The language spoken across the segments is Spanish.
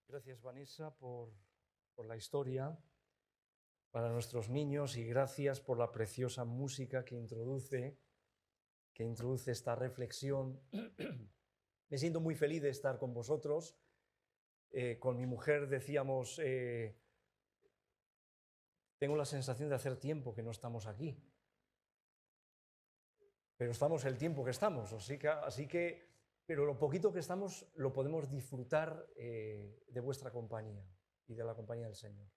Gracias, Vanessa, por la historia para nuestros niños y gracias por la preciosa música que introduce esta reflexión. Me siento muy feliz de estar con vosotros. Con mi mujer decíamos, tengo la sensación de hacer tiempo que no estamos aquí, pero estamos el tiempo que estamos, pero lo poquito que estamos lo podemos disfrutar de vuestra compañía y de la compañía del Señor.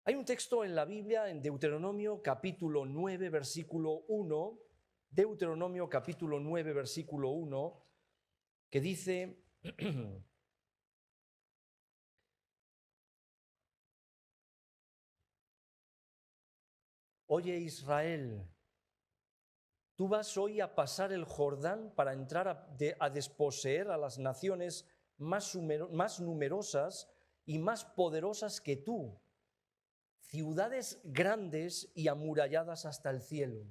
Hay un texto en la Biblia, en Deuteronomio capítulo 9, versículo 1, Deuteronomio capítulo 9, versículo 1, que dice: Oye Israel, tú vas hoy a pasar el Jordán para entrar a desposeer a las naciones más numerosas y más poderosas que tú, ciudades grandes y amuralladas hasta el cielo.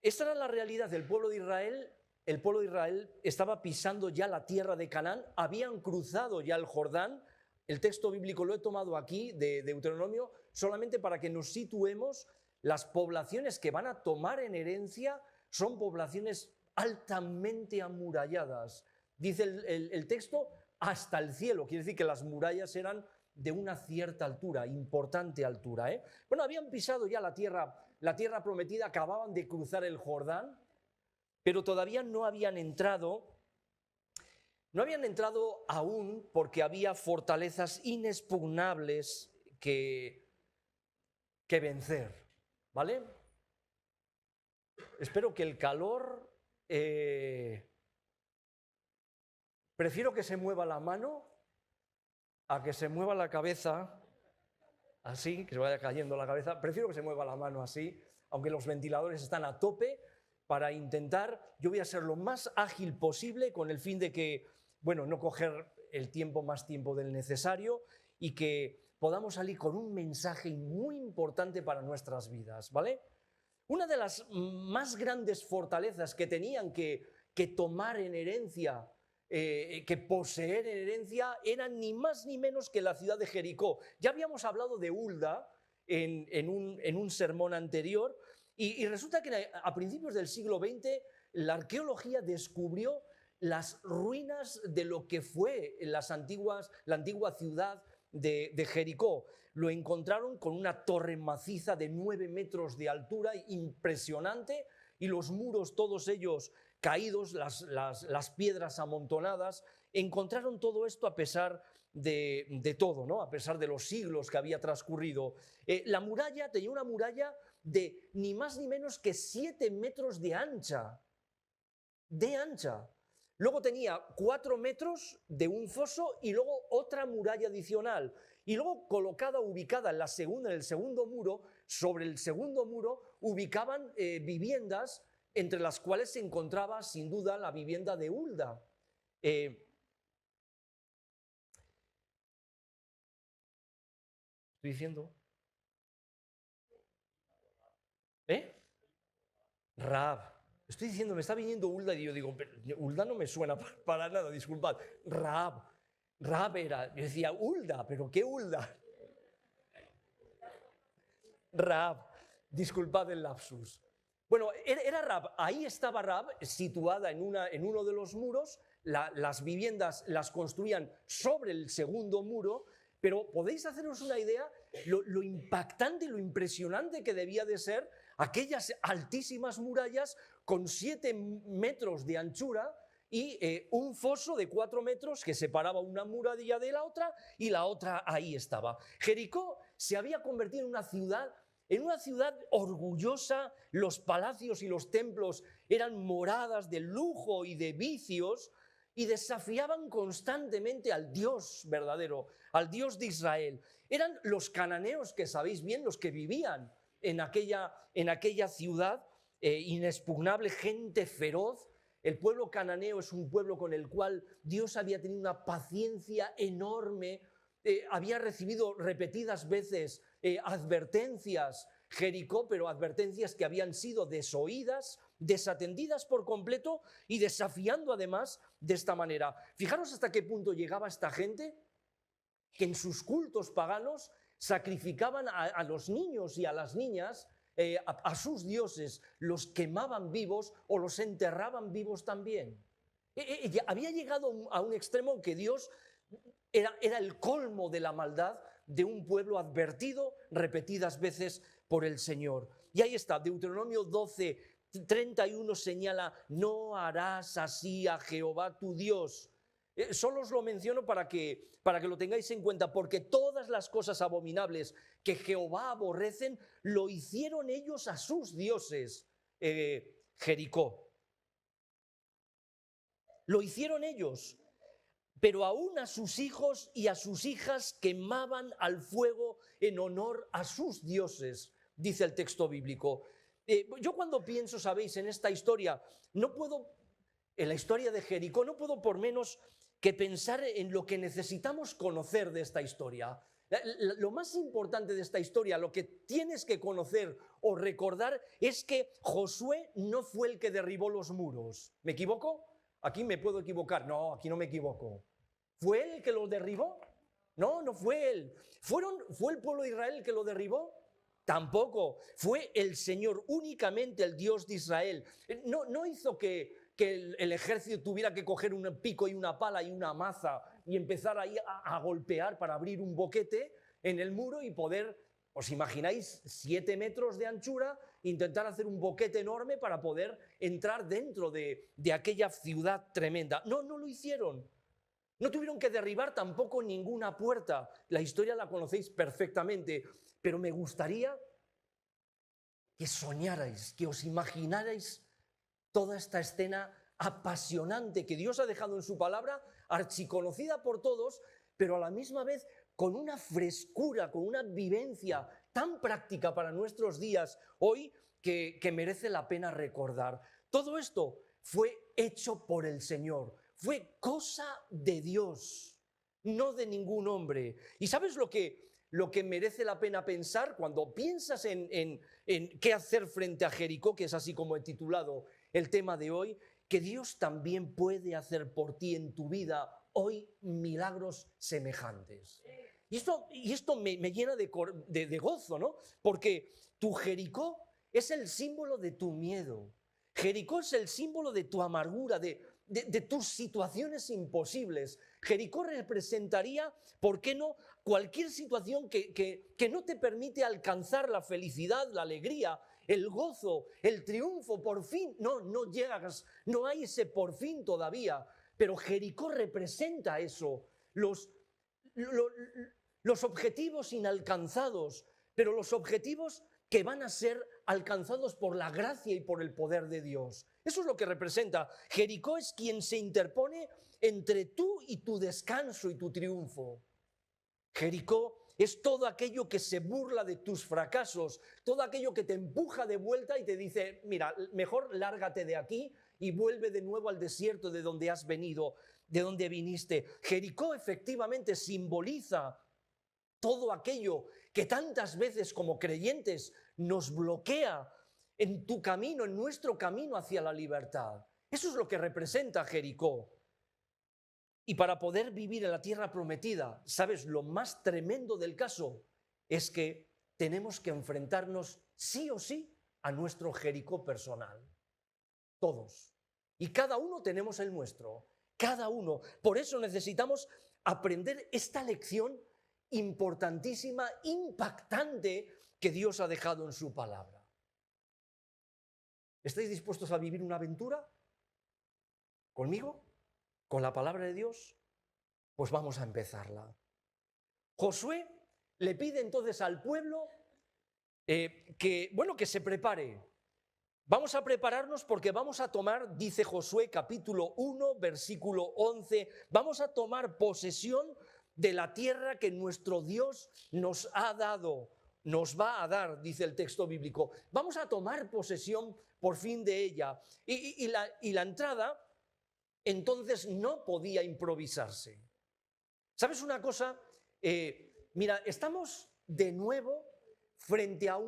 Esta era la realidad del pueblo de Israel. El pueblo de Israel estaba pisando ya la tierra de Canaán, habían cruzado ya el Jordán. El texto bíblico lo he tomado aquí de Deuteronomio solamente para que nos situemos. Las poblaciones que van a tomar en herencia son poblaciones altamente amuralladas. Dice el texto hasta el cielo, quiere decir que las murallas eran de una cierta altura, importante altura. Bueno, habían pisado ya la tierra prometida, acababan de cruzar el Jordán, pero todavía no habían entrado aún porque había fortalezas inexpugnables que vencer, ¿vale? Espero que el calor, prefiero que se mueva la mano a que se mueva la cabeza, así, que se vaya cayendo la cabeza. Prefiero que se mueva la mano así, aunque los ventiladores están a tope, para intentar, yo voy a ser lo más ágil posible con el fin de que, bueno, no coger más tiempo del necesario y que podamos salir con un mensaje muy importante para nuestras vidas, ¿vale? Una de las más grandes fortalezas que tenían que tomar en herencia, que poseer en herencia, era ni más ni menos que la ciudad de Jericó. Ya habíamos hablado de Hulda en un sermón anterior, y resulta que a principios del siglo XX la arqueología descubrió las ruinas de lo que fue la antigua ciudad de Jericó. Lo encontraron con una torre maciza de 9 metros de altura, impresionante, y los muros todos ellos caídos, las piedras amontonadas. Encontraron todo esto a pesar de todo, ¿no? A pesar de los siglos que había transcurrido. La muralla tenía una muralla de ni más ni menos que 7 metros de ancha. Luego tenía 4 metros de un foso y luego otra muralla adicional. Y luego ubicada en el segundo muro, sobre el segundo muro, ubicaban viviendas, entre las cuales se encontraba sin duda la vivienda de Hulda. Estoy diciendo... Rahab. Estoy diciendo, me está viniendo Hulda y yo digo, pero Hulda no me suena para nada, disculpad. Rahab era, yo decía, Hulda, ¿pero qué Hulda? Rahab, disculpad el lapsus. Bueno, era Rahab, ahí estaba Rahab situada en uno de los muros. Las viviendas las construían sobre el segundo muro, pero podéis haceros una idea lo impactante y lo impresionante que debía de ser aquellas altísimas murallas con 7 metros de anchura y un foso de 4 metros que separaba una muralla de la otra, y la otra ahí estaba. Jericó se había convertido en una ciudad orgullosa. Los palacios y los templos eran moradas de lujo y de vicios, y desafiaban constantemente al Dios verdadero, al Dios de Israel. Eran los cananeos, que sabéis bien, los que vivían en aquella ciudad, inexpugnable, gente feroz. El pueblo cananeo es un pueblo con el cual Dios había tenido una paciencia enorme, había recibido repetidas veces advertencias Jericó, pero advertencias que habían sido desoídas, desatendidas por completo y desafiando además de esta manera. Fijaros hasta qué punto llegaba esta gente, que en sus cultos paganos sacrificaban a los niños y a las niñas, a sus dioses, los quemaban vivos o los enterraban vivos también. Había llegado a un extremo que Dios era el colmo de la maldad de un pueblo advertido repetidas veces por el Señor. Y ahí está, Deuteronomio 12:31 señala: no harás así a Jehová tu Dios. Solo os lo menciono para que lo tengáis en cuenta, porque todas las cosas abominables que Jehová aborrecen lo hicieron ellos a sus dioses. Jericó. Lo hicieron ellos, pero aún a sus hijos y a sus hijas quemaban al fuego en honor a sus dioses, dice el texto bíblico. Yo cuando pienso, sabéis, en esta historia, en la historia de Jericó, no puedo por menos que pensar en lo que necesitamos conocer de esta historia. Lo más importante de esta historia, lo que tienes que conocer o recordar, es que Josué no fue el que derribó los muros. ¿Me equivoco? Aquí me puedo equivocar. No, aquí no me equivoco. ¿Fue él el que lo derribó? No, no fue él. ¿Fue el pueblo de Israel el que lo derribó? Tampoco. Fue el Señor, únicamente el Dios de Israel. No hizo que el ejército tuviera que coger un pico y una pala y una maza y empezar ahí a golpear para abrir un boquete en el muro y poder, ¿os imagináis? 7 metros de anchura, intentar hacer un boquete enorme para poder entrar dentro de aquella ciudad tremenda. No lo hicieron. No tuvieron que derribar tampoco ninguna puerta. La historia la conocéis perfectamente, pero me gustaría que soñarais, que os imaginarais toda esta escena apasionante que Dios ha dejado en su palabra, archiconocida por todos, pero a la misma vez con una frescura, con una vivencia tan práctica para nuestros días hoy que merece la pena recordar. Todo esto fue hecho por el Señor, fue cosa de Dios, no de ningún hombre. ¿Y sabes lo que merece la pena pensar cuando piensas en qué hacer frente a Jericó, que es así como he titulado el tema de hoy? Que Dios también puede hacer por ti en tu vida hoy milagros semejantes. Y esto me llena de gozo, ¿no? Porque tu Jericó es el símbolo de tu miedo. Jericó es el símbolo de tu amargura, de tus situaciones imposibles. Jericó representaría, ¿por qué no?, cualquier situación que no te permite alcanzar la felicidad, la alegría, el gozo, el triunfo. Por fin, no llegas, no hay ese por fin todavía, pero Jericó representa eso, los objetivos inalcanzados, pero los objetivos que van a ser alcanzados por la gracia y por el poder de Dios. Eso es lo que representa. Jericó es quien se interpone entre tú y tu descanso y tu triunfo. Jericó es todo aquello que se burla de tus fracasos, todo aquello que te empuja de vuelta y te dice: mira, mejor lárgate de aquí y vuelve de nuevo al desierto de donde has venido, de donde viniste. Jericó efectivamente simboliza todo aquello que tantas veces como creyentes nos bloquea en tu camino, en nuestro camino hacia la libertad. Eso es lo que representa Jericó. Y para poder vivir en la tierra prometida, ¿sabes? Lo más tremendo del caso es que tenemos que enfrentarnos sí o sí a nuestro Jericó personal. Todos. Y cada uno tenemos el nuestro. Cada uno. Por eso necesitamos aprender esta lección importantísima, impactante, que Dios ha dejado en su palabra. ¿Estáis dispuestos a vivir una aventura conmigo? ¿Con la palabra de Dios? Pues vamos a empezarla. Josué le pide entonces al pueblo que se prepare. Vamos a prepararnos porque vamos a tomar, dice Josué capítulo 1, versículo 11, vamos a tomar posesión de la tierra que nuestro Dios nos ha dado, nos va a dar, dice el texto bíblico. Vamos a tomar posesión por fin de ella. Y la entrada entonces no podía improvisarse. ¿Sabes una cosa? Mira, estamos de nuevo frente a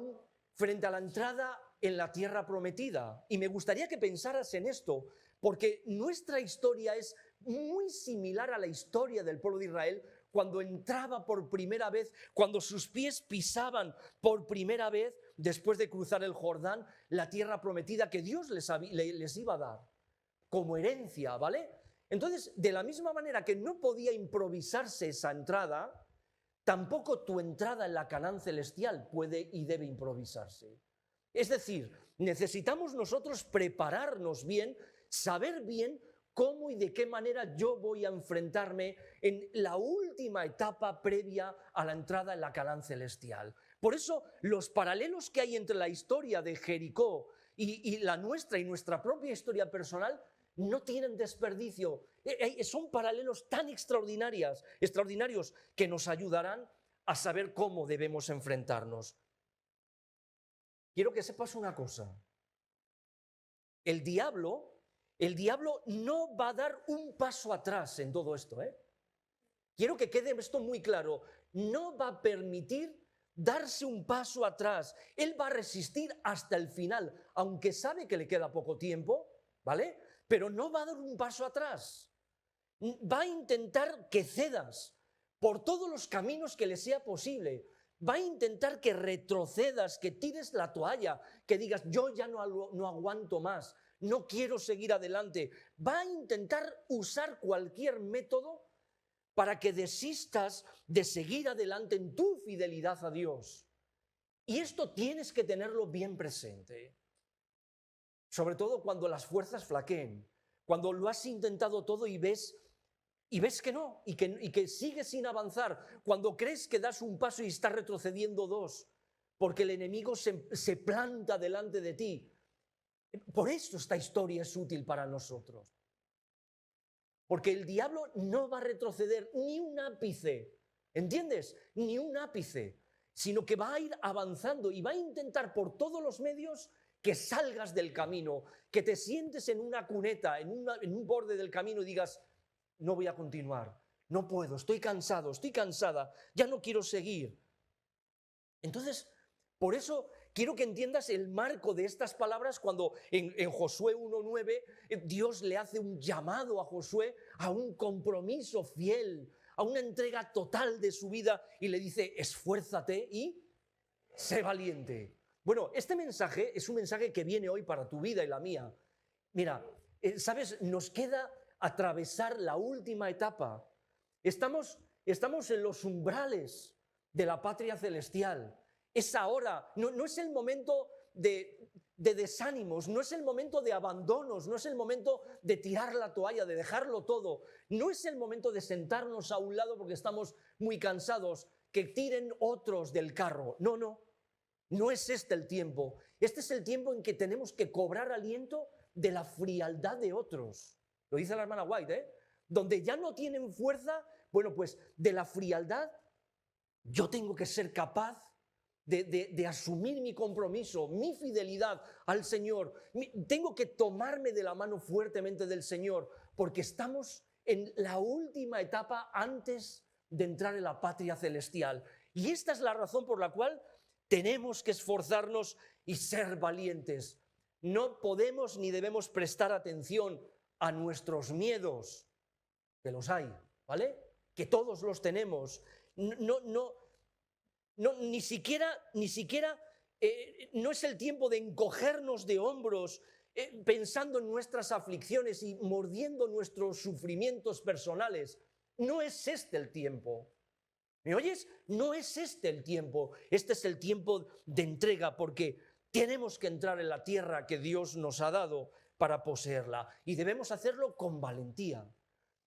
la entrada en la tierra prometida. Y me gustaría que pensaras en esto, porque nuestra historia es muy similar a la historia del pueblo de Israel cuando entraba por primera vez, cuando sus pies pisaban por primera vez, después de cruzar el Jordán, la tierra prometida que Dios les iba a dar como herencia, ¿vale? Entonces, de la misma manera que no podía improvisarse esa entrada, tampoco tu entrada en la Canaán celestial puede y debe improvisarse. Es decir, necesitamos nosotros prepararnos bien, saber bien cómo y de qué manera yo voy a enfrentarme en la última etapa previa a la entrada en la Canaán celestial. Por eso, los paralelos que hay entre la historia de Jericó y la nuestra y nuestra propia historia personal no tienen desperdicio. Son paralelos tan extraordinarios que nos ayudarán a saber cómo debemos enfrentarnos. Quiero que sepas una cosa. El diablo no va a dar un paso atrás en todo esto. Quiero que quede esto muy claro. No va a permitir darse un paso atrás. Él va a resistir hasta el final, aunque sabe que le queda poco tiempo, ¿vale? Pero no va a dar un paso atrás. Va a intentar que cedas por todos los caminos que le sea posible. Va a intentar que retrocedas, que tires la toalla, que digas, yo ya no aguanto más, no quiero seguir adelante. Va a intentar usar cualquier método para que desistas de seguir adelante en tu fidelidad a Dios. Y esto tienes que tenerlo bien presente. Sobre todo cuando las fuerzas flaqueen, cuando lo has intentado todo y ves que no, y que sigues sin avanzar, cuando crees que das un paso y estás retrocediendo dos, porque el enemigo se planta delante de ti. Por eso esta historia es útil para nosotros. Porque el diablo no va a retroceder ni un ápice, ¿entiendes? Ni un ápice, sino que va a ir avanzando y va a intentar por todos los medios que salgas del camino, que te sientes en una cuneta, en un borde del camino y digas, no voy a continuar, no puedo, estoy cansado, estoy cansada, ya no quiero seguir. Entonces, por eso quiero que entiendas el marco de estas palabras cuando en Josué 1:9 Dios le hace un llamado a Josué a un compromiso fiel, a una entrega total de su vida y le dice, esfuérzate y sé valiente. Bueno, este mensaje es un mensaje que viene hoy para tu vida y la mía. Mira, ¿sabes? Nos queda atravesar la última etapa. Estamos en los umbrales de la patria celestial. Es ahora, no es el momento de desánimos, no es el momento de abandonos, no es el momento de tirar la toalla, de dejarlo todo. No es el momento de sentarnos a un lado porque estamos muy cansados, que tiren otros del carro. No es este el tiempo. Este es el tiempo en que tenemos que cobrar aliento de la frialdad de otros. Lo dice la hermana White, Donde ya no tienen fuerza, bueno, pues de la frialdad yo tengo que ser capaz de asumir mi compromiso, mi fidelidad al Señor. Tengo que tomarme de la mano fuertemente del Señor, porque estamos en la última etapa antes de entrar en la patria celestial. Y esta es la razón por la cual tenemos que esforzarnos y ser valientes. No podemos ni debemos prestar atención a nuestros miedos, que los hay, ¿vale? Que todos los tenemos. Ni siquiera no es el tiempo de encogernos de hombros pensando en nuestras aflicciones y mordiendo nuestros sufrimientos personales. No es este el tiempo. ¿Me oyes? No es este el tiempo. Este es el tiempo de entrega porque tenemos que entrar en la tierra que Dios nos ha dado para poseerla. Y debemos hacerlo con valentía.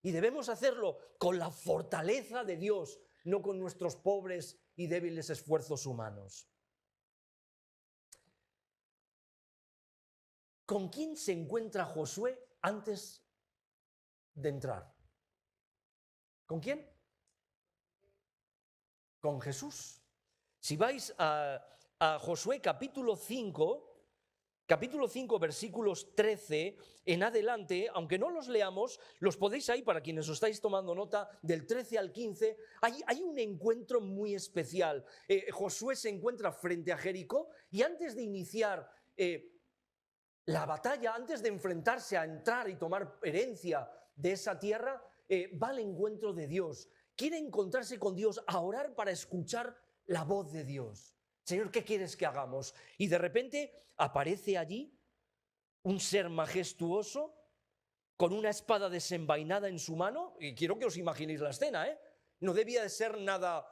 Y debemos hacerlo con la fortaleza de Dios, no con nuestros pobres y débiles esfuerzos humanos. ¿Con quién se encuentra Josué antes de entrar? ¿Con quién? Con Jesús. Si vais a Josué capítulo 5, versículos 13 en adelante, aunque no los leamos, los podéis ahí para quienes os estáis tomando nota, del 13 al 15, hay un encuentro muy especial. Josué se encuentra frente a Jericó y antes de iniciar la batalla, antes de enfrentarse a entrar y tomar herencia de esa tierra, va al encuentro de Dios. Quiere encontrarse con Dios, a orar para escuchar la voz de Dios. Señor, ¿qué quieres que hagamos? Y de repente aparece allí un ser majestuoso con una espada desenvainada en su mano. Y quiero que os imaginéis la escena, ¿eh? No debía de ser nada...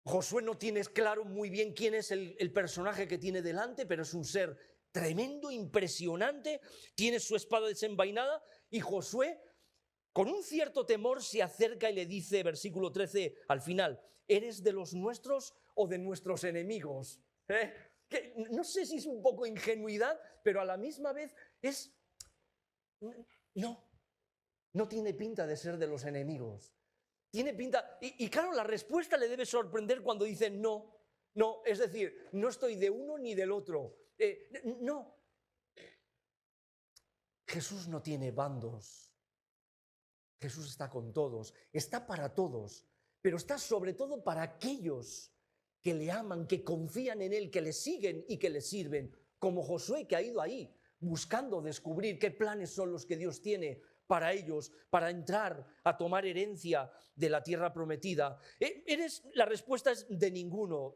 Josué no tiene claro muy bien quién es el personaje que tiene delante, pero es un ser tremendo, impresionante, tiene su espada desenvainada y Josué, con un cierto temor, se acerca y le dice, versículo 13, al final, ¿eres de los nuestros o de nuestros enemigos? Que no sé si es un poco ingenuidad, pero a la misma vez es... No tiene pinta de ser de los enemigos. Tiene pinta... Y claro, la respuesta le debe sorprender cuando dice no, es decir, no estoy de uno ni del otro. No. Jesús no tiene bandos. Jesús está con todos, está para todos, pero está sobre todo para aquellos que le aman, que confían en Él, que le siguen y que le sirven, como Josué, que ha ido ahí buscando descubrir qué planes son los que Dios tiene para ellos, para entrar a tomar herencia de la tierra prometida. La respuesta es de ninguno.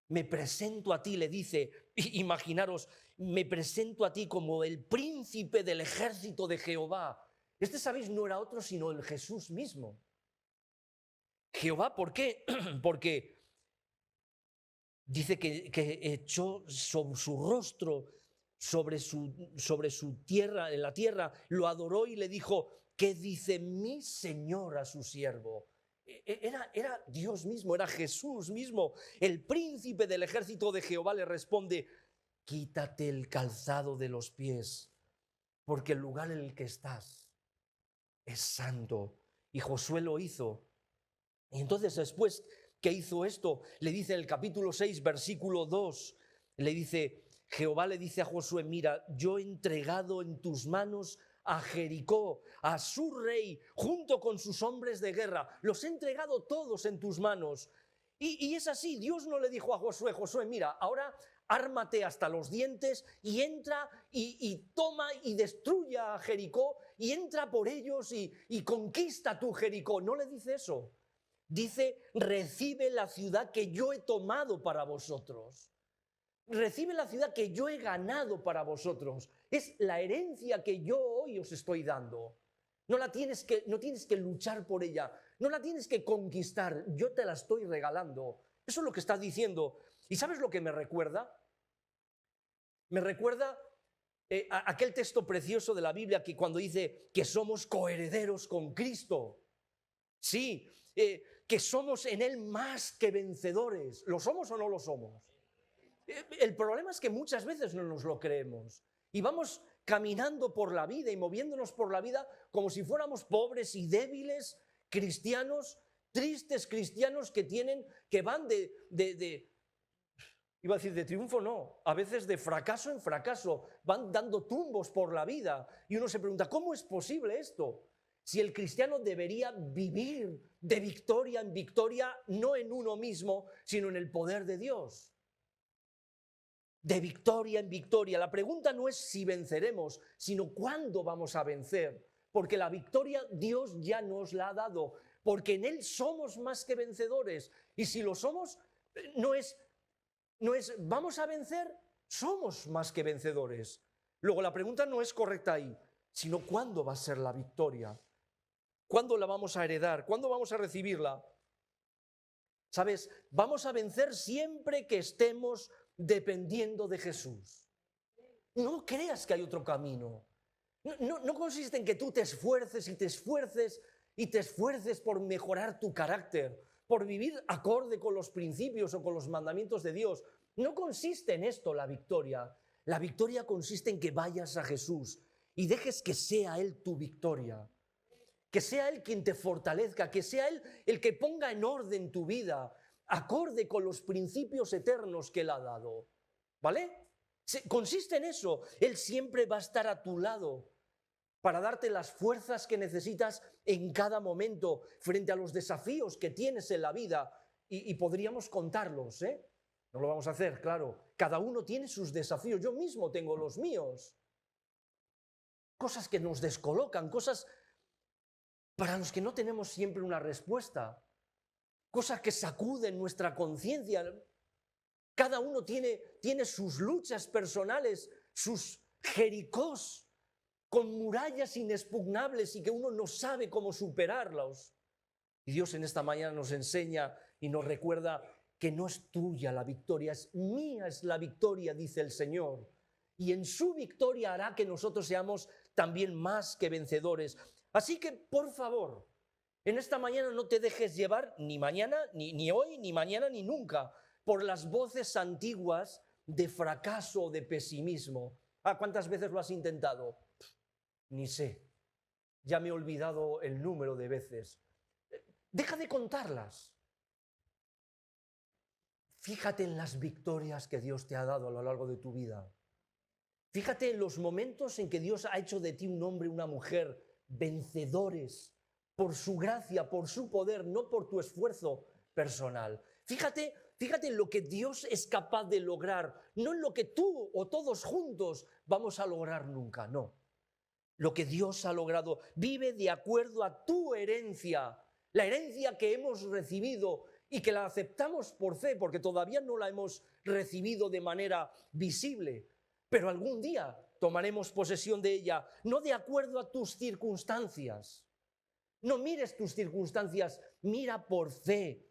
Me presento a ti, le dice, imaginaros, me presento a ti como el príncipe del ejército de Jehová. ¿Sabéis? No era otro sino el Jesús mismo. Jehová, ¿por qué? Porque dice que echó sobre su rostro, sobre su tierra, en la tierra, lo adoró y le dijo, ¿qué dice mi Señor a su siervo? Era Dios mismo, era Jesús mismo. El príncipe del ejército de Jehová le responde, quítate el calzado de los pies, porque el lugar en el que estás es santo. Y Josué lo hizo. Y entonces después que hizo esto, le dice en el capítulo 6, versículo 2, le dice, Jehová le dice a Josué, mira, yo he entregado en tus manos a Jericó, a su rey, junto con sus hombres de guerra. Los he entregado todos en tus manos. Y es así, Dios no le dijo a Josué, Josué, mira, ahora ármate hasta los dientes y entra y toma y destruya a Jericó y entra por ellos y conquista tu Jericó. No le dice eso. Dice, recibe la ciudad que yo he tomado para vosotros. Recibe la ciudad que yo he ganado para vosotros. Es la herencia que yo hoy os estoy dando. No tienes que luchar por ella. No la tienes que conquistar. Yo te la estoy regalando. Eso es lo que está diciendo. ¿Y sabes lo que me recuerda? Me recuerda a aquel texto precioso de la Biblia que cuando dice que somos coherederos con Cristo. Sí, que somos en Él más que vencedores. ¿Lo somos o no lo somos? El problema es que muchas veces no nos lo creemos. Y vamos caminando por la vida y moviéndonos por la vida como si fuéramos pobres y débiles cristianos, tristes cristianos que van iba a decir de triunfo, no, a veces de fracaso en fracaso, van dando tumbos por la vida. Y uno se pregunta, ¿cómo es posible esto? Si el cristiano debería vivir de victoria en victoria, no en uno mismo, sino en el poder de Dios. De victoria en victoria. La pregunta no es si venceremos, sino cuándo vamos a vencer. Porque la victoria Dios ya nos la ha dado. Porque en Él somos más que vencedores. Y si lo somos, no es ¿vamos a vencer? Somos más que vencedores. Luego la pregunta no es correcta ahí, sino ¿cuándo va a ser la victoria? ¿Cuándo la vamos a heredar? ¿Cuándo vamos a recibirla? ¿Sabes? Vamos a vencer siempre que estemos dependiendo de Jesús. No creas que hay otro camino. No consiste en que tú te esfuerces y te esfuerces y te esfuerces por mejorar tu carácter, por vivir acorde con los principios o con los mandamientos de Dios. No consiste en esto la victoria. La victoria consiste en que vayas a Jesús y dejes que sea Él tu victoria. Que sea Él quien te fortalezca, que sea Él el que ponga en orden tu vida, acorde con los principios eternos que Él ha dado. ¿Vale? Consiste en eso. Él siempre va a estar a tu lado para darte las fuerzas que necesitas en cada momento frente a los desafíos que tienes en la vida. Y podríamos contarlos, ¿eh? No lo vamos a hacer, claro. Cada uno tiene sus desafíos. Yo mismo tengo los míos. Cosas que nos descolocan, cosas para los que no tenemos siempre una respuesta. Cosas que sacuden nuestra conciencia. Cada uno tiene sus luchas personales, sus jericós, con murallas inexpugnables y que uno no sabe cómo superarlos. Y Dios en esta mañana nos enseña y nos recuerda que no es tuya la victoria, es mía es la victoria, dice el Señor. Y en su victoria hará que nosotros seamos también más que vencedores. Así que, por favor, en esta mañana no te dejes llevar ni mañana, ni hoy, ni mañana, ni nunca, por las voces antiguas de fracaso o de pesimismo. ¿Cuántas veces lo has intentado? Ni sé. Ya me he olvidado el número de veces. Deja de contarlas. Fíjate en las victorias que Dios te ha dado a lo largo de tu vida. Fíjate en los momentos en que Dios ha hecho de ti un hombre, una mujer, vencedores, por su gracia, por su poder, no por tu esfuerzo personal. Fíjate en lo que Dios es capaz de lograr, no en lo que tú o todos juntos vamos a lograr nunca, no. Lo que Dios ha logrado, vive de acuerdo a tu herencia, la herencia que hemos recibido y que la aceptamos por fe, porque todavía no la hemos recibido de manera visible, pero algún día tomaremos posesión de ella, no de acuerdo a tus circunstancias. No mires tus circunstancias, mira por fe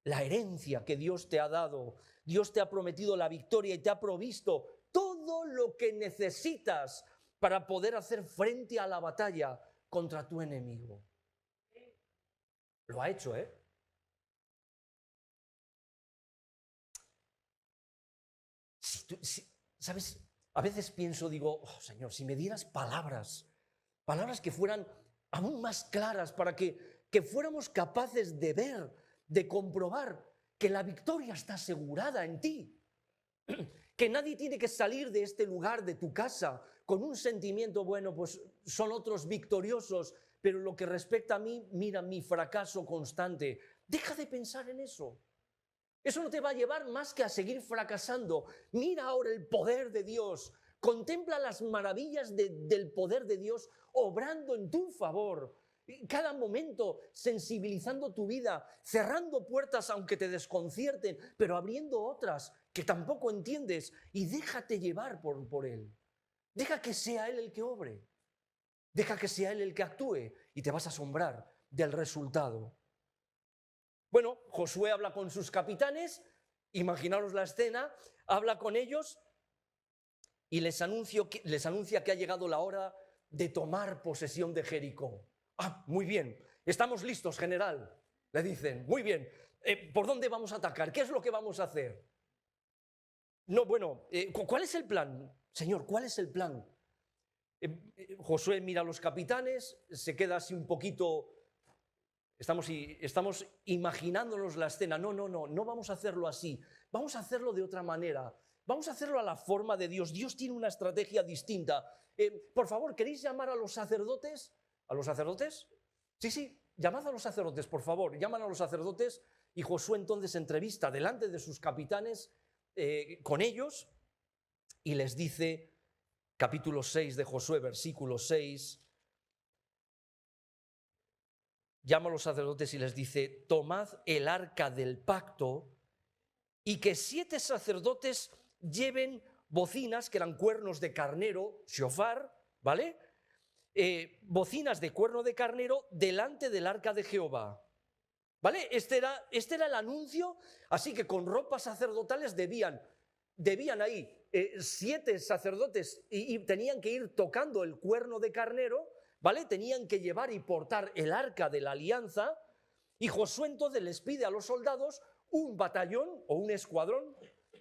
la herencia que Dios te ha dado. Dios te ha prometido la victoria y te ha provisto todo lo que necesitas para poder hacer frente a la batalla contra tu enemigo. Lo ha hecho, ¿eh? ¿Sabes? A veces pienso, digo, Señor, si me dieras palabras que fueran aún más claras para que fuéramos capaces de ver, de comprobar que la victoria está asegurada en ti, que nadie tiene que salir de este lugar, de tu casa, con un sentimiento, bueno, pues son otros victoriosos, pero lo que respecta a mí, mira mi fracaso constante. Deja de pensar en eso. Eso no te va a llevar más que a seguir fracasando. Mira ahora el poder de Dios. Contempla las maravillas del poder de Dios obrando en tu favor. Cada momento sensibilizando tu vida, cerrando puertas aunque te desconcierten, pero abriendo otras que tampoco entiendes, y déjate llevar por Él. Deja que sea Él el que obre. Deja que sea Él el que actúe y te vas a asombrar del resultado. Bueno, Josué habla con sus capitanes, imaginaros la escena, habla con ellos y les anuncia que ha llegado la hora de tomar posesión de Jericó. Muy bien, estamos listos, general, le dicen. Muy bien, ¿por dónde vamos a atacar? ¿Qué es lo que vamos a hacer? No, bueno, ¿cuál es el plan? Señor, ¿cuál es el plan? Josué mira a los capitanes, se queda así un poquito... Estamos imaginándonos la escena. No vamos a hacerlo así. Vamos a hacerlo de otra manera. Vamos a hacerlo a la forma de Dios. Dios tiene una estrategia distinta. Por favor, ¿queréis llamar a los sacerdotes? ¿A los sacerdotes? Sí, llamad a los sacerdotes, por favor. Llaman a los sacerdotes y Josué entonces entrevista delante de sus capitanes con ellos y les dice, capítulo 6 de Josué, versículo 6... Llama a los sacerdotes y les dice, tomad el arca del pacto y que 7 sacerdotes lleven bocinas, que eran cuernos de carnero, shofar, ¿vale? Bocinas de cuerno de carnero delante del arca de Jehová, ¿vale? Este era el anuncio, así que con ropas sacerdotales debían ahí 7 sacerdotes y tenían que ir tocando el cuerno de carnero, ¿vale? Tenían que llevar y portar el arca de la alianza y Josué entonces les pide a los soldados un batallón o un escuadrón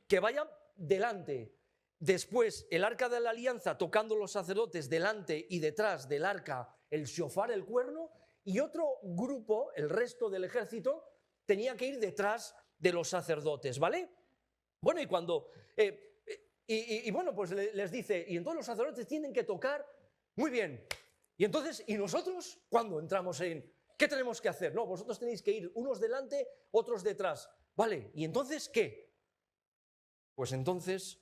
que vayan delante. Después el arca de la alianza tocando los sacerdotes delante y detrás del arca el shofar, el cuerno, y otro grupo, el resto del ejército, tenía que ir detrás de los sacerdotes, ¿vale? Bueno, y cuando... bueno, pues les dice, y entonces los sacerdotes tienen que tocar, muy bien. Y entonces, ¿y nosotros cuándo entramos en qué tenemos que hacer? No, vosotros tenéis que ir unos delante, otros detrás. Vale, ¿y entonces qué? Pues entonces,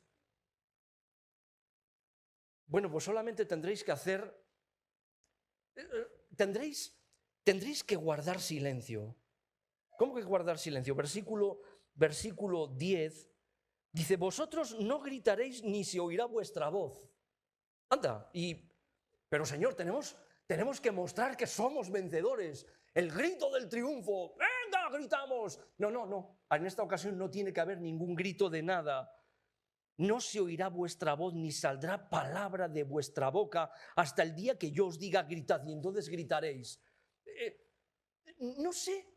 bueno, pues solamente tendréis que hacer, tendréis que guardar silencio. ¿Cómo que guardar silencio? Versículo 10 dice, vosotros no gritaréis ni se oirá vuestra voz. Anda, pero Señor, tenemos que mostrar que somos vencedores. El grito del triunfo, ¡venga, gritamos! No, en esta ocasión no tiene que haber ningún grito de nada. No se oirá vuestra voz ni saldrá palabra de vuestra boca hasta el día que yo os diga gritad, y entonces gritaréis. No sé.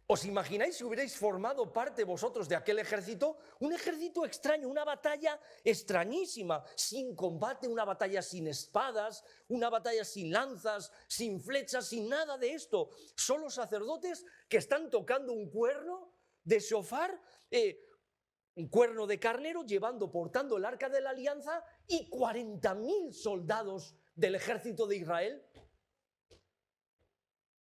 ¿Os imagináis si hubierais formado parte vosotros de aquel ejército? Un ejército extraño, una batalla extrañísima, sin combate, una batalla sin espadas, una batalla sin lanzas, sin flechas, sin nada de esto. Solo sacerdotes que están tocando un cuerno de shofar, un cuerno de carnero, portando el arca de la alianza, y 40.000 soldados del ejército de Israel.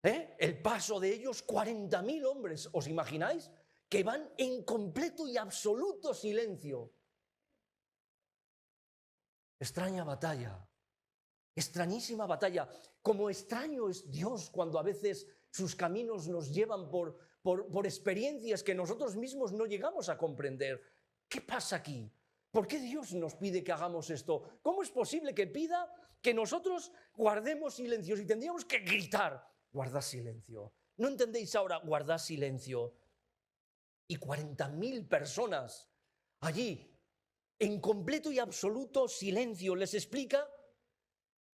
El paso de ellos, 40.000 hombres, ¿os imagináis? Que van en completo y absoluto silencio. Extraña batalla, extrañísima batalla. Como extraño es Dios cuando a veces sus caminos nos llevan por experiencias que nosotros mismos no llegamos a comprender. ¿Qué pasa aquí? ¿Por qué Dios nos pide que hagamos esto? ¿Cómo es posible que pida que nosotros guardemos silencio y tendríamos que gritar? Guardad silencio. ¿No entendéis ahora? Guardad silencio. Y 40.000 personas allí, en completo y absoluto silencio. Les explica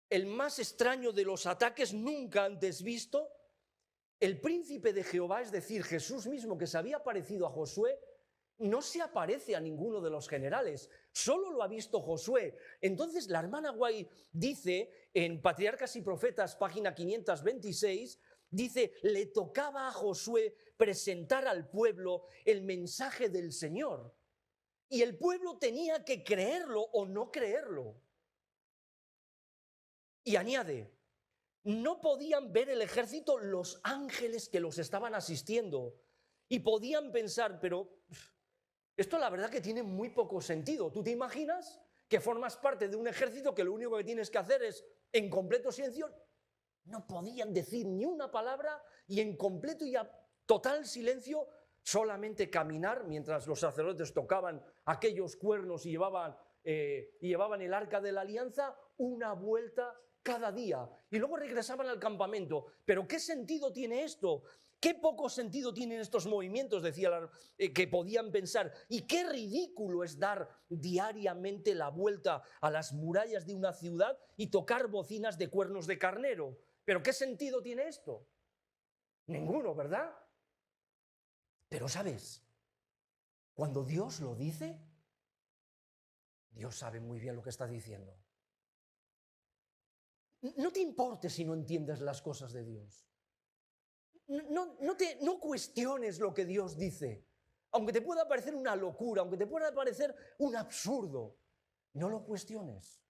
el más extraño de los ataques nunca antes visto. El príncipe de Jehová, es decir, Jesús mismo, que se había aparecido a Josué, no se aparece a ninguno de los generales, solo lo ha visto Josué. Entonces la hermana Guay dice, en Patriarcas y Profetas, página 526, dice, le tocaba a Josué presentar al pueblo el mensaje del Señor. Y el pueblo tenía que creerlo o no creerlo. Y añade, no podían ver el ejército los ángeles que los estaban asistiendo. Y podían pensar, pero esto la verdad que tiene muy poco sentido. ¿Tú te imaginas que formas parte de un ejército que lo único que tienes que hacer es, en completo silencio, no podían decir ni una palabra y en completo y total silencio, solamente caminar mientras los sacerdotes tocaban aquellos cuernos y llevaban el arca de la alianza, una vuelta cada día y luego regresaban al campamento? ¿Pero qué sentido tiene esto? Qué poco sentido tienen estos movimientos, decía que podían pensar. Y qué ridículo es dar diariamente la vuelta a las murallas de una ciudad y tocar bocinas de cuernos de carnero. ¿Pero qué sentido tiene esto? Ninguno, ¿verdad? Pero ¿sabes? Cuando Dios lo dice, Dios sabe muy bien lo que está diciendo. No te importe si no entiendes las cosas de Dios. No cuestiones lo que Dios dice, aunque te pueda parecer una locura, aunque te pueda parecer un absurdo, no lo cuestiones.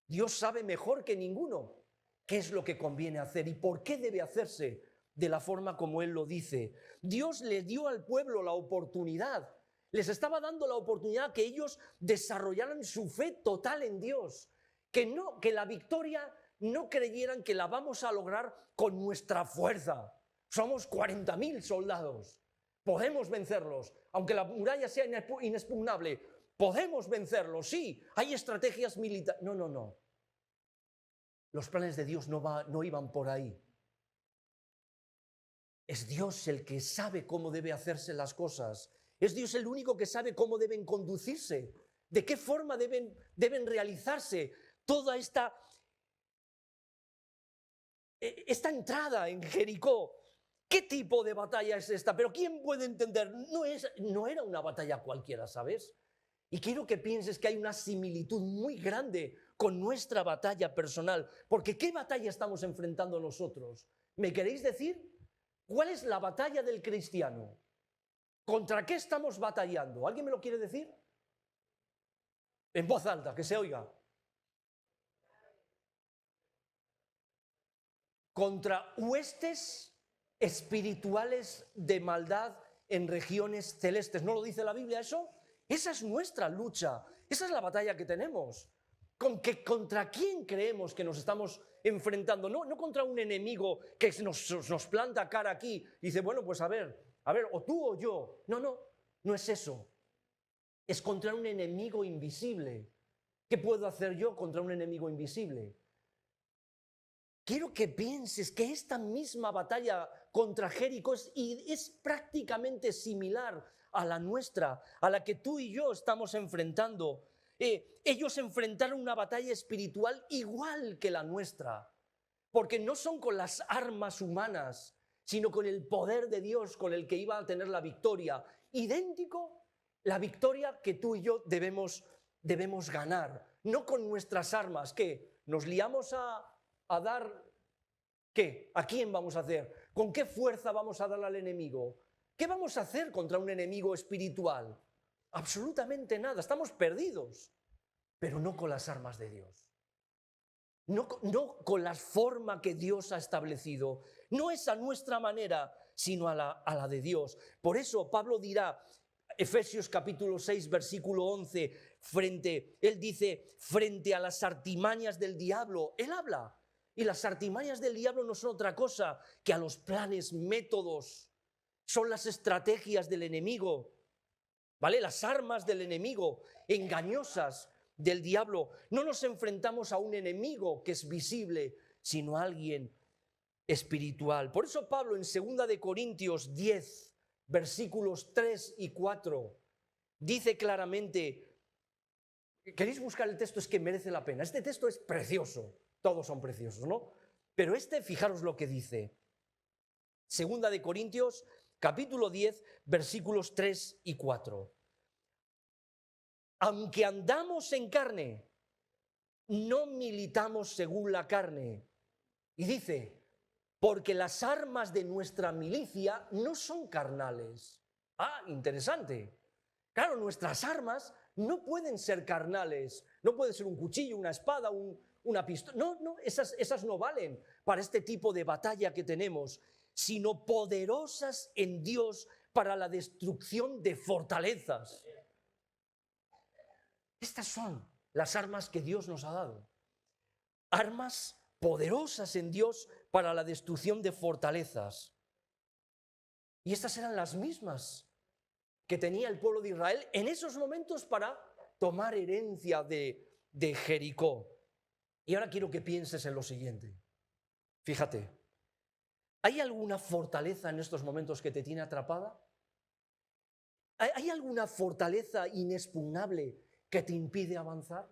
Dios sabe mejor que ninguno qué es lo que conviene hacer y por qué debe hacerse de la forma como Él lo dice. Dios le dio al pueblo la oportunidad, les estaba dando la oportunidad que ellos desarrollaran su fe total en Dios, que la victoria no creyeran que la vamos a lograr con nuestra fuerza. Somos 40.000 soldados, podemos vencerlos, aunque la muralla sea inexpugnable, podemos vencerlos, sí, hay estrategias militares. No. Los planes de Dios no iban por ahí. Es Dios el que sabe cómo debe hacerse las cosas. Es Dios el único que sabe cómo deben conducirse, de qué forma deben realizarse toda esta entrada en Jericó. ¿Qué tipo de batalla es esta? Pero ¿quién puede entender? No era una batalla cualquiera, ¿sabes? Y quiero que pienses que hay una similitud muy grande con nuestra batalla personal. Porque ¿qué batalla estamos enfrentando nosotros? ¿Me queréis decir? ¿Cuál es la batalla del cristiano? ¿Contra qué estamos batallando? ¿Alguien me lo quiere decir? En voz alta, que se oiga. Contra huestes espirituales de maldad en regiones celestes. ¿No lo dice la Biblia eso? Esa es nuestra lucha, esa es la batalla que tenemos. ¿Contra quién creemos que nos estamos enfrentando? No contra un enemigo que nos planta cara aquí y dice, bueno, pues a ver, o tú o yo. No es eso. Es contra un enemigo invisible. ¿Qué puedo hacer yo contra un enemigo invisible? Quiero que pienses que esta misma batalla contra Jericó es prácticamente similar a la nuestra, a la que tú y yo estamos enfrentando. Ellos enfrentaron una batalla espiritual igual que la nuestra, porque no son con las armas humanas, sino con el poder de Dios con el que iban a tener la victoria. Idéntico la victoria que tú y yo debemos ganar, no con nuestras armas, que nos liamos a dar, ¿qué? ¿A quién vamos a hacer? ¿Con qué fuerza vamos a dar al enemigo? ¿Qué vamos a hacer contra un enemigo espiritual? Absolutamente nada, estamos perdidos, pero no con las armas de Dios. No con la forma que Dios ha establecido. No es a nuestra manera, sino a la de Dios. Por eso Pablo dirá, Efesios capítulo 6, versículo 11, él dice, frente a las artimañas del diablo, él habla. Y las artimañas del diablo no son otra cosa que a los planes, métodos, son las estrategias del enemigo, ¿vale? Las armas del enemigo, engañosas del diablo. No nos enfrentamos a un enemigo que es visible, sino a alguien espiritual. Por eso Pablo en 2 de Corintios 10, versículos 3 y 4, dice claramente, ¿queréis buscar el texto? Es que merece la pena. Este texto es precioso, todos son preciosos, ¿no? Pero fijaros lo que dice. 2 de Corintios, capítulo 10, versículos 3 y 4. Aunque andamos en carne, no militamos según la carne. Y dice, porque las armas de nuestra milicia no son carnales. Ah, interesante. Claro, nuestras armas no pueden ser carnales. No puede ser un cuchillo, una espada, una pistola. No, esas no valen para este tipo de batalla que tenemos, sino poderosas en Dios para la destrucción de fortalezas. Estas son las armas que Dios nos ha dado. Armas poderosas en Dios para la destrucción de fortalezas. Y estas eran las mismas que tenía el pueblo de Israel en esos momentos para tomar herencia de Jericó. Y ahora quiero que pienses en lo siguiente. Fíjate, ¿hay alguna fortaleza en estos momentos que te tiene atrapada? ¿Hay alguna fortaleza inexpugnable que te impide avanzar?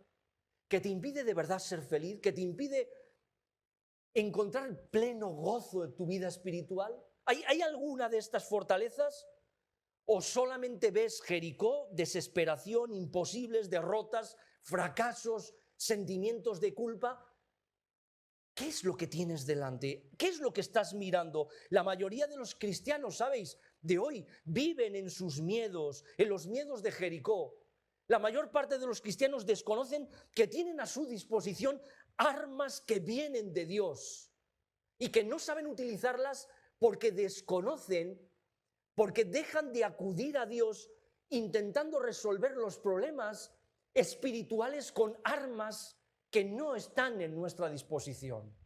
¿Que te impide de verdad ser feliz? ¿Que te impide encontrar pleno gozo en tu vida espiritual? ¿Hay alguna de estas fortalezas? ¿O solamente ves Jericó, desesperación, imposibles, derrotas, fracasos, sentimientos de culpa? ¿Qué es lo que tienes delante? ¿Qué es lo que estás mirando? La mayoría de los cristianos, ¿sabéis?, de hoy viven en sus miedos, en los miedos de Jericó. La mayor parte de los cristianos desconocen que tienen a su disposición armas que vienen de Dios y que no saben utilizarlas porque desconocen, porque dejan de acudir a Dios intentando resolver los problemas espirituales con armas que no están en nuestra disposición,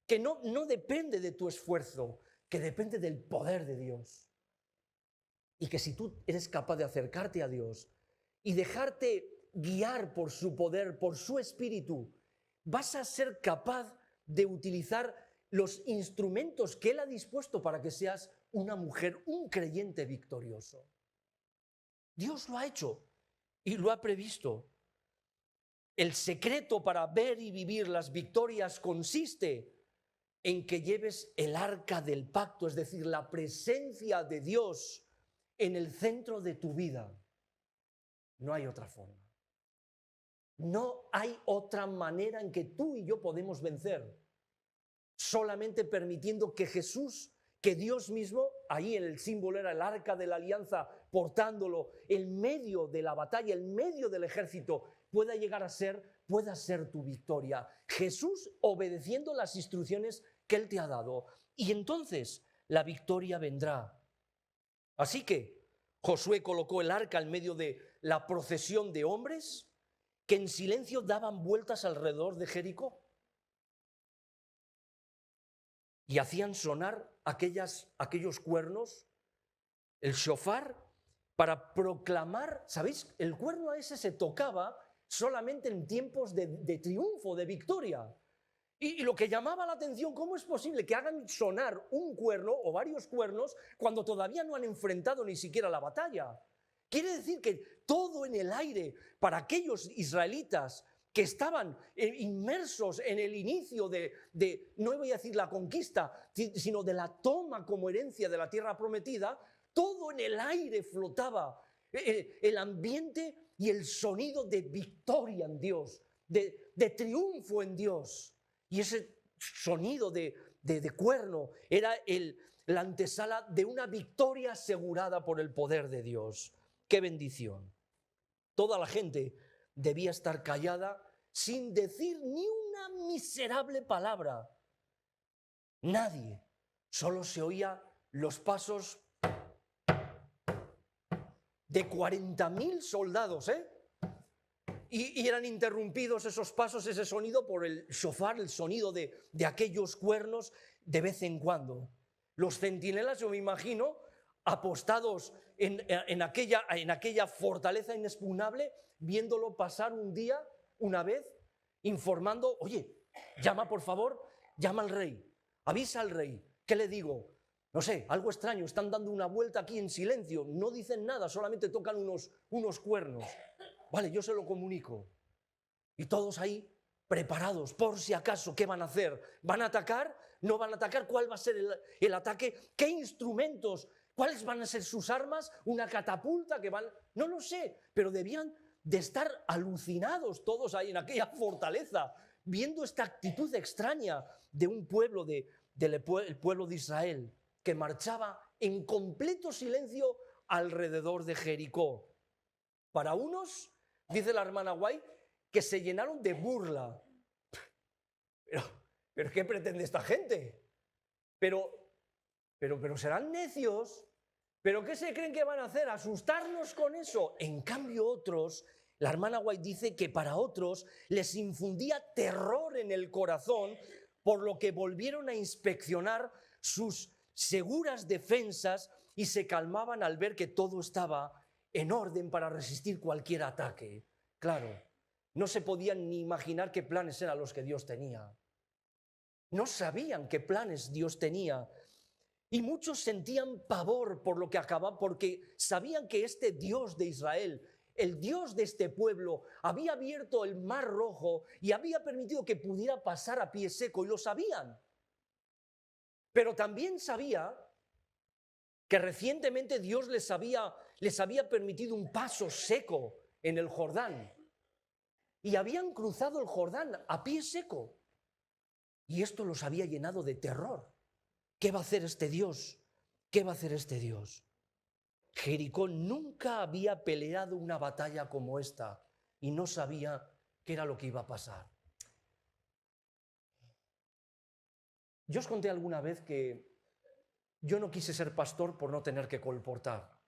que no depende de tu esfuerzo, que depende del poder de Dios. Y que si tú eres capaz de acercarte a Dios y dejarte guiar por su poder, por su espíritu, vas a ser capaz de utilizar los instrumentos que Él ha dispuesto para que seas una mujer, un creyente victorioso. Dios lo ha hecho y lo ha previsto. El secreto para ver y vivir las victorias consiste en que lleves el arca del pacto, es decir, la presencia de Dios en el centro de tu vida. No hay otra forma. No hay otra manera en que tú y yo podemos vencer. Solamente permitiendo que Jesús, que Dios mismo, ahí en el símbolo era el arca de la alianza, portándolo en medio de la batalla, en medio del ejército, pueda ser tu victoria. Jesús obedeciendo las instrucciones que Él te ha dado. Y entonces la victoria vendrá. Así que Josué colocó el arca en medio de la procesión de hombres que en silencio daban vueltas alrededor de Jericó y hacían sonar aquellos cuernos, el shofar, para proclamar, ¿sabéis? El cuerno ese se tocaba solamente en tiempos de triunfo, de victoria. Y lo que llamaba la atención, ¿cómo es posible que hagan sonar un cuerno o varios cuernos cuando todavía no han enfrentado ni siquiera la batalla? Quiere decir que todo en el aire para aquellos israelitas que estaban inmersos en el inicio no voy a decir la conquista, sino de la toma como herencia de la tierra prometida, todo en el aire flotaba, el ambiente y el sonido de victoria en Dios, de triunfo en Dios. Y ese sonido de cuerno era la antesala de una victoria asegurada por el poder de Dios. ¡Qué bendición! Toda la gente debía estar callada sin decir ni una miserable palabra. Nadie, solo se oía los pasos de 40.000 soldados, y eran interrumpidos esos pasos, ese sonido, por el shofar, el sonido de aquellos cuernos de vez en cuando. Los centinelas, yo me imagino, apostados en aquella fortaleza inexpugnable, viéndolo pasar un día, una vez, informando, oye, llama por favor, llama al rey, avisa al rey, ¿qué le digo? No sé, algo extraño, están dando una vuelta aquí en silencio, no dicen nada, solamente tocan unos cuernos. Vale, yo se lo comunico. Y todos ahí preparados, por si acaso, ¿qué van a hacer? ¿Van a atacar? ¿No van a atacar? ¿Cuál va a ser el ataque? ¿Qué instrumentos? ¿Cuáles van a ser sus armas? ¿Una catapulta que van? No lo sé, pero debían de estar alucinados todos ahí en aquella fortaleza, viendo esta actitud extraña de un pueblo, del pueblo de Israel, que marchaba en completo silencio alrededor de Jericó. Para unos, dice la hermana White, que se llenaron de burla. ¿Pero qué pretende esta gente? Pero serán necios. ¿Pero qué se creen que van a hacer? ¿Asustarnos con eso? En cambio otros, la hermana White dice que para otros les infundía terror en el corazón, por lo que volvieron a inspeccionar sus seguras defensas y se calmaban al ver que todo estaba en orden para resistir cualquier ataque. Claro, no se podían ni imaginar qué planes eran los que Dios tenía. No sabían qué planes Dios tenía. Y muchos sentían pavor por lo que acababa, porque sabían que este Dios de Israel, el Dios de este pueblo, había abierto el Mar Rojo y había permitido que pudiera pasar a pie seco, y lo sabían. Pero también sabía que recientemente Dios les había permitido un paso seco en el Jordán. Y habían cruzado el Jordán a pie seco. Y esto los había llenado de terror. ¿Qué va a hacer este Dios? ¿Qué va a hacer este Dios? Jericó nunca había peleado una batalla como esta y no sabía qué era lo que iba a pasar. Yo os conté alguna vez que yo no quise ser pastor por no tener que colportar.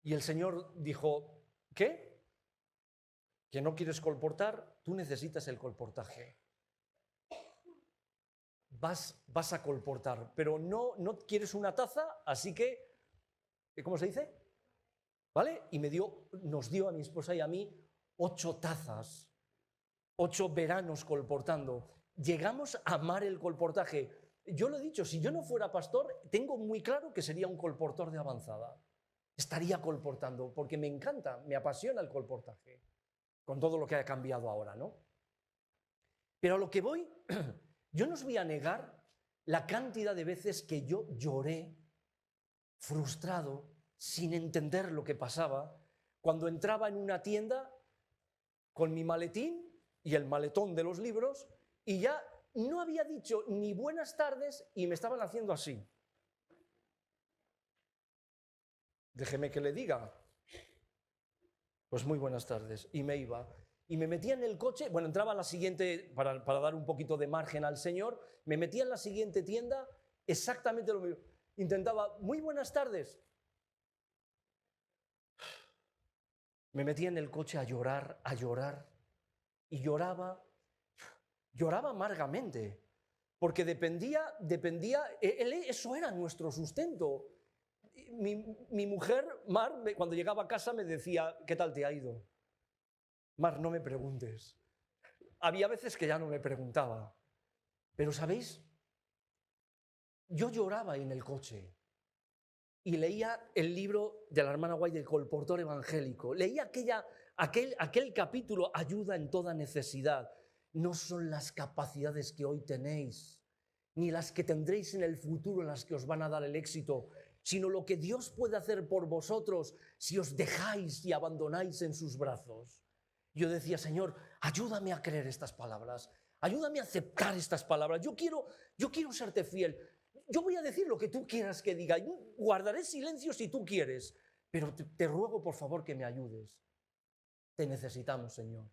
Y el Señor dijo, ¿qué? ¿Que no quieres colportar? Tú necesitas el colportaje. Vas a colportar, pero no quieres una taza, así que, ¿cómo se dice? ¿Vale? Y nos dio a mi esposa y a mí 8 tazas, 8 veranos colportando. Llegamos a amar el colportaje. Yo lo he dicho, si yo no fuera pastor, tengo muy claro que sería un colportor de avanzada. Estaría colportando, porque me encanta, me apasiona el colportaje, con todo lo que ha cambiado ahora, ¿no? Pero a lo que voy, yo no os voy a negar la cantidad de veces que yo lloré, frustrado, sin entender lo que pasaba, cuando entraba en una tienda con mi maletín y el maletón de los libros, y ya no había dicho ni buenas tardes y me estaban haciendo así. Déjeme que le diga. Pues muy buenas tardes. Y me iba. Y me metía en el coche, bueno, entraba a la siguiente, para dar un poquito de margen al Señor, me metía en la siguiente tienda, exactamente lo mismo. Intentaba, muy buenas tardes. Me metía en el coche a llorar, y lloraba amargamente, porque dependía, eso era nuestro sustento. Mi mujer, Mar, cuando llegaba a casa me decía, ¿qué tal te ha ido? Mar, no me preguntes. Había veces que ya no me preguntaba, pero ¿sabéis? Yo lloraba en el coche y leía el libro de la hermana White del Colportor Evangélico. Leía aquel capítulo, Ayuda en toda necesidad. No son las capacidades que hoy tenéis, ni las que tendréis en el futuro en las que os van a dar el éxito, sino lo que Dios puede hacer por vosotros si os dejáis y abandonáis en sus brazos. Yo decía, Señor, ayúdame a creer estas palabras, ayúdame a aceptar estas palabras. Yo quiero serte fiel. Yo voy a decir lo que tú quieras que diga. Yo guardaré silencio si tú quieres, pero te ruego por favor que me ayudes. Te necesitamos, Señor.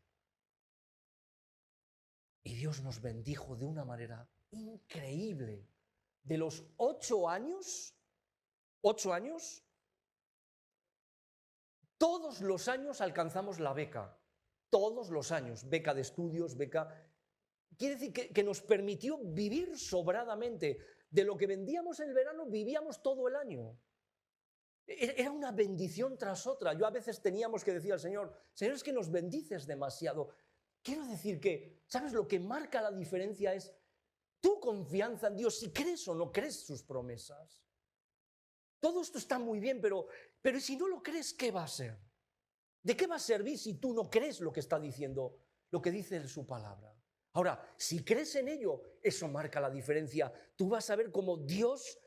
Y Dios nos bendijo de una manera increíble. De los 8 años, todos los años alcanzamos la beca. Todos los años, beca de estudios, beca. Quiere decir que nos permitió vivir sobradamente. De lo que vendíamos en el verano, vivíamos todo el año. Era una bendición tras otra. Yo a veces teníamos que decir al Señor, Señor, es que nos bendices demasiado. Quiero decir que, ¿sabes? Lo que marca la diferencia es tu confianza en Dios, si crees o no crees sus promesas. Todo esto está muy bien, pero si no lo crees, ¿qué va a ser? ¿De qué va a servir si tú no crees lo que está diciendo, lo que dice su palabra? Ahora, si crees en ello, eso marca la diferencia. Tú vas a ver cómo Dios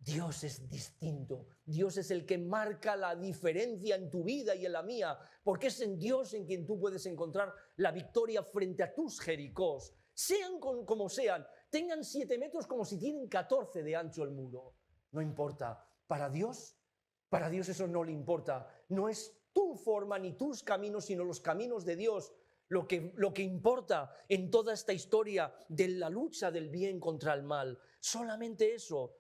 es distinto. Dios es el que marca la diferencia en tu vida y en la mía, porque es en Dios en quien tú puedes encontrar la victoria frente a tus Jericós. Sean como sean, tengan 7 metros como si tienen 14 de ancho el muro. No importa. Para Dios eso no le importa. No es tu forma ni tus caminos, sino los caminos de Dios. Lo que importa en toda esta historia de la lucha del bien contra el mal. Solamente eso.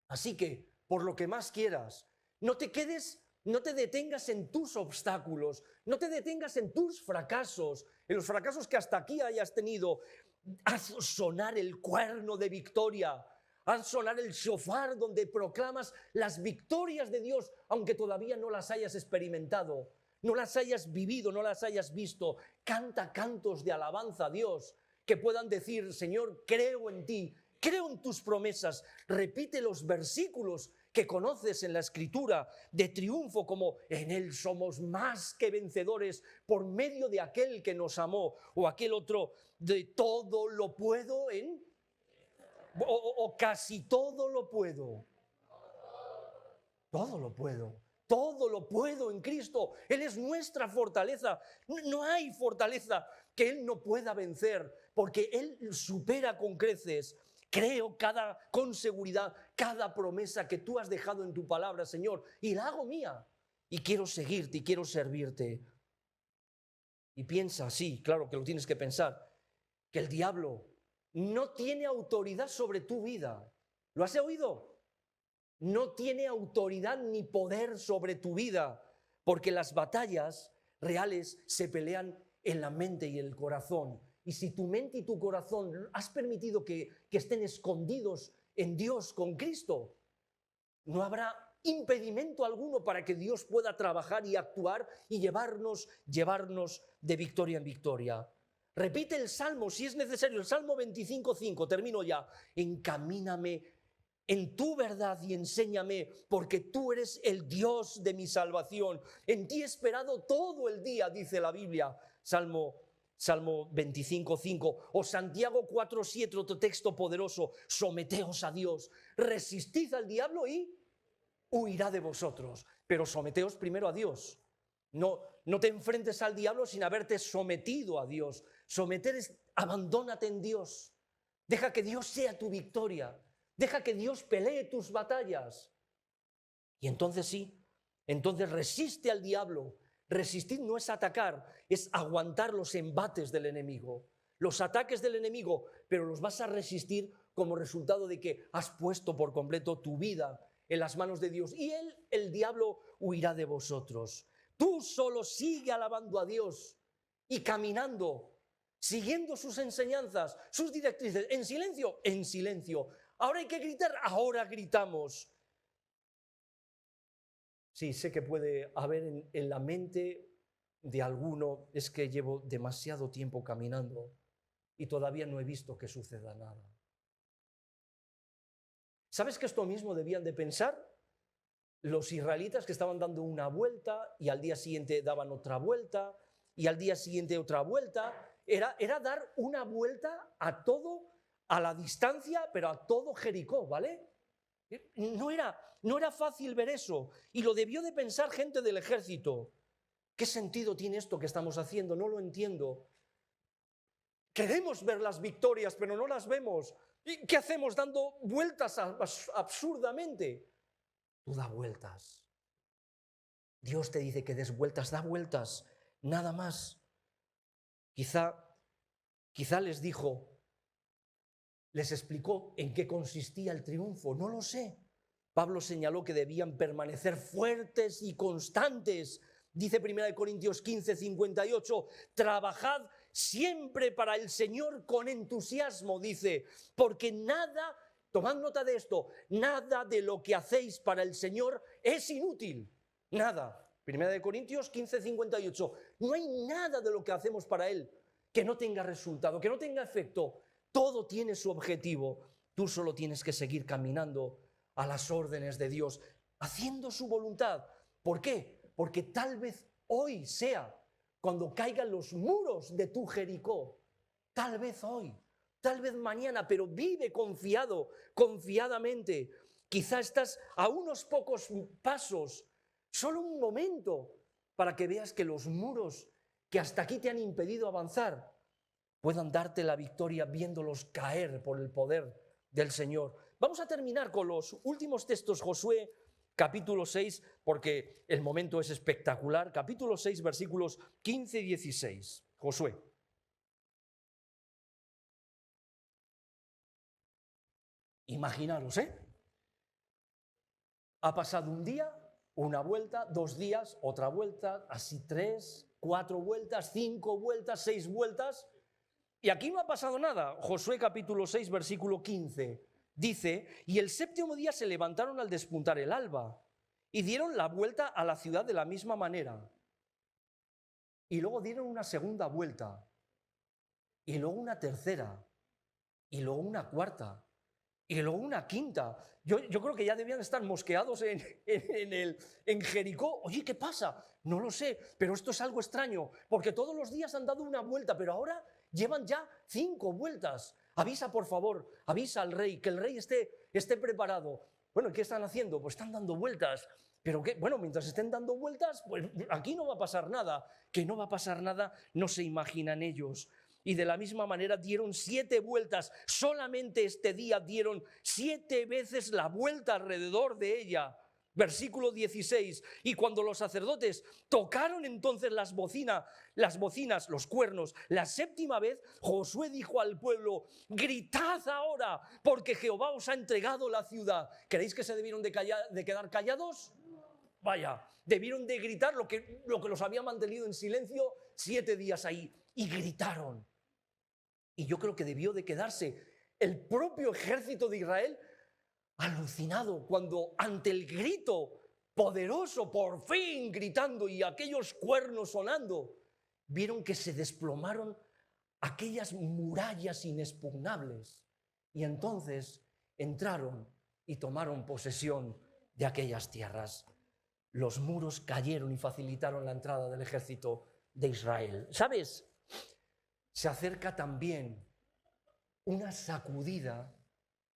Así que, por lo que más quieras, no te detengas en tus obstáculos, no te detengas en tus fracasos, en los fracasos que hasta aquí hayas tenido. Haz sonar el cuerno de victoria. Haz sonar el shofar donde proclamas las victorias de Dios, aunque todavía no las hayas experimentado, no las hayas vivido, no las hayas visto. Canta cantos de alabanza a Dios que puedan decir, Señor, creo en ti, creo en tus promesas. Repite los versículos que conoces en la Escritura de triunfo, como en Él somos más que vencedores por medio de aquel que nos amó, o aquel otro de todo lo puedo en... O casi todo lo puedo. Todo lo puedo. Todo lo puedo en Cristo. Él es nuestra fortaleza. No hay fortaleza que Él no pueda vencer, porque Él supera con creces. Creo con seguridad cada promesa que tú has dejado en tu palabra, Señor, y la hago mía. Y quiero seguirte y quiero servirte. Y piensa, sí, claro que lo tienes que pensar, que el diablo no tiene autoridad sobre tu vida. ¿Lo has oído? No tiene autoridad ni poder sobre tu vida, porque las batallas reales se pelean en la mente y el corazón. Y si tu mente y tu corazón has permitido que estén escondidos en Dios con Cristo, no habrá impedimento alguno para que Dios pueda trabajar y actuar y llevarnos de victoria en victoria. Repite el Salmo, si es necesario, el Salmo 25:5, termino ya. Encamíname en tu verdad y enséñame, porque tú eres el Dios de mi salvación. En ti he esperado todo el día, dice la Biblia. Salmo 25:5. O Santiago 4:7, otro texto poderoso. Someteos a Dios, resistid al diablo y huirá de vosotros. Pero someteos primero a Dios. No te enfrentes al diablo sin haberte sometido a Dios. Someter es abandónate en Dios. Deja que Dios sea tu victoria. Deja que Dios pelee tus batallas. Y entonces sí, entonces resiste al diablo. Resistir no es atacar, es aguantar los embates del enemigo, los ataques del enemigo, pero los vas a resistir como resultado de que has puesto por completo tu vida en las manos de Dios. Y el diablo huirá de vosotros. Tú solo sigue alabando a Dios y caminando, siguiendo sus enseñanzas, sus directrices. En silencio, en silencio. Ahora hay que gritar, ahora gritamos. Sí, sé que puede haber en la mente de alguno, es que llevo demasiado tiempo caminando y todavía no he visto que suceda nada. ¿Sabes que esto mismo debían de pensar los israelitas que estaban dando una vuelta y al día siguiente daban otra vuelta y al día siguiente otra vuelta? Era dar una vuelta a todo, a la distancia, pero a todo Jericó, ¿vale? No era fácil ver eso y lo debió de pensar gente del ejército. ¿Qué sentido tiene esto que estamos haciendo? No lo entiendo. Queremos ver las victorias, pero no las vemos. ¿Y qué hacemos dando vueltas absurdamente? Tú da vueltas. Dios te dice que des vueltas, da vueltas, nada más. Quizá les dijo, les explicó en qué consistía el triunfo, no lo sé. Pablo señaló que debían permanecer fuertes y constantes. Dice 1 Corintios 15, 58, trabajad siempre para el Señor con entusiasmo, dice, porque nada, tomad nota de esto, nada de lo que hacéis para el Señor es inútil, nada. 1 Corintios 15, 58, no hay nada de lo que hacemos para Él que no tenga resultado, que no tenga efecto, todo tiene su objetivo, tú solo tienes que seguir caminando a las órdenes de Dios, haciendo su voluntad. ¿Por qué? Porque tal vez hoy sea cuando caigan los muros de tu Jericó. Tal vez hoy, tal vez mañana, pero vive confiado, confiadamente. Quizá estás a unos pocos pasos, solo un momento, para que veas que los muros que hasta aquí te han impedido avanzar puedan darte la victoria viéndolos caer por el poder del Señor. Vamos a terminar con los últimos textos, Josué, capítulo 6, porque el momento es espectacular. Capítulo 6, versículos 15 y 16. Josué. Imaginaros, ha pasado un día, una vuelta, 2 días, otra vuelta, así 3, 4 vueltas, 5 vueltas, 6 vueltas, y aquí no ha pasado nada. Josué capítulo 6, versículo 15, dice, y el 7º día se levantaron al despuntar el alba, y dieron la vuelta a la ciudad de la misma manera. Y luego dieron una segunda vuelta, y luego una tercera, y luego una cuarta, y luego una quinta. Yo creo que ya debían estar mosqueados en Jericó. Oye, ¿qué pasa? No lo sé, pero esto es algo extraño, porque todos los días han dado una vuelta, pero ahora llevan ya 5 vueltas. Avisa, por favor, avisa al rey, que el rey esté preparado. Bueno, ¿qué están haciendo? Pues están dando vueltas. Pero qué, bueno, mientras estén dando vueltas, pues aquí no va a pasar nada. Que no va a pasar nada, no se imaginan ellos. Y de la misma manera dieron 7 vueltas. Solamente este día dieron 7 veces la vuelta alrededor de ella. Versículo 16, y cuando los sacerdotes tocaron entonces las bocinas, los cuernos, la 7ª vez, Josué dijo al pueblo, gritad ahora, porque Jehová os ha entregado la ciudad. ¿Creéis que se debieron de quedar callados? Vaya, debieron de gritar lo que los había mantenido en silencio 7 días ahí, y gritaron. Y yo creo que debió de quedarse el propio ejército de Israel alucinado cuando ante el grito poderoso, por fin gritando y aquellos cuernos sonando, vieron que se desplomaron aquellas murallas inexpugnables y entonces entraron y tomaron posesión de aquellas tierras. Los muros cayeron y facilitaron la entrada del ejército de Israel. ¿Sabes? Se acerca también una sacudida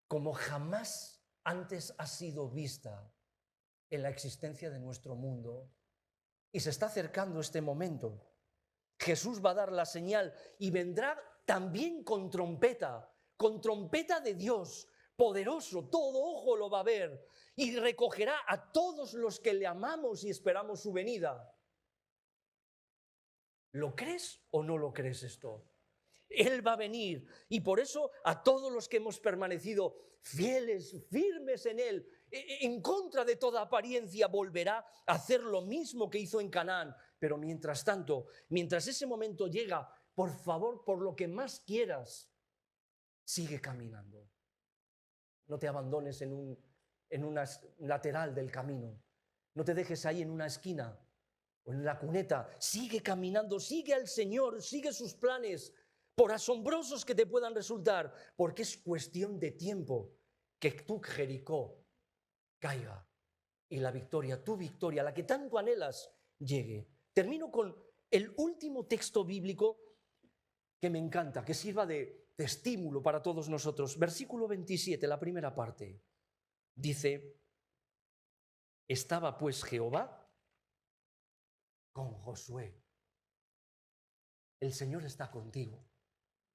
como jamás antes ha sido vista en la existencia de nuestro mundo. Y se está acercando este momento. Jesús va a dar la señal y vendrá también con trompeta de Dios, poderoso, todo ojo lo va a ver, y recogerá a todos los que le amamos y esperamos su venida. ¿Lo crees o no lo crees esto? Él va a venir. Y por eso a todos los que hemos permanecido fieles, firmes en Él, en contra de toda apariencia, volverá a hacer lo mismo que hizo en Canaán. Pero mientras tanto, mientras ese momento llega, por favor, por lo que más quieras, sigue caminando. No te abandones en una lateral del camino. No te dejes ahí en una esquina o en la cuneta. Sigue caminando, sigue al Señor, sigue sus planes, por asombrosos que te puedan resultar, porque es cuestión de tiempo que tu Jericó caiga y la victoria, tu victoria, la que tanto anhelas, llegue. Termino con el último texto bíblico que me encanta, que sirva de estímulo para todos nosotros. Versículo 27, la primera parte, dice: estaba pues Jehová con Josué. El Señor está contigo.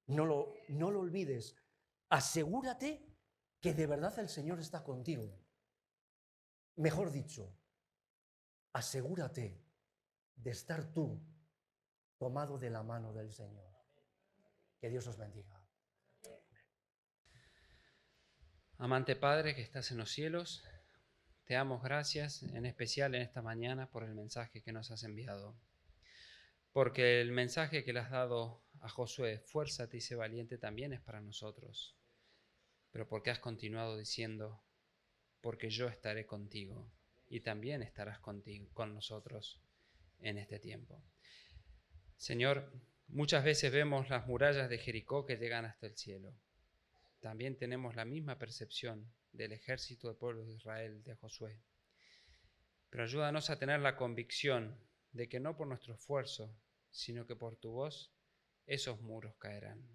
No lo olvides. Asegúrate que de verdad el Señor está contigo. Mejor dicho, asegúrate de estar tú tomado de la mano del Señor. Que Dios os bendiga. Amante Padre que estás en los cielos, te damos gracias, en especial en esta mañana, por el mensaje que nos has enviado. Porque el mensaje que le has dado a Josué, fuérzate y sé valiente, también es para nosotros. Pero porque has continuado diciendo, porque yo estaré contigo y también estarás contigo, con nosotros en este tiempo. Señor, muchas veces vemos las murallas de Jericó que llegan hasta el cielo. También tenemos la misma percepción del ejército del pueblo de Israel, de Josué. Pero ayúdanos a tener la convicción de que no por nuestro esfuerzo, sino que por tu voz, esos muros caerán.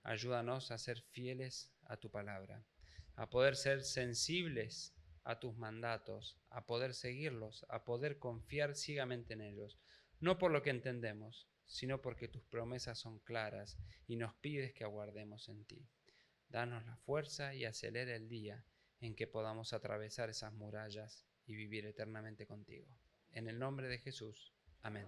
Ayúdanos a ser fieles a tu palabra, a poder ser sensibles a tus mandatos, a poder seguirlos, a poder confiar ciegamente en ellos, no por lo que entendemos, sino porque tus promesas son claras y nos pides que aguardemos en ti. Danos la fuerza y acelera el día en que podamos atravesar esas murallas y vivir eternamente contigo. En el nombre de Jesús. Amén.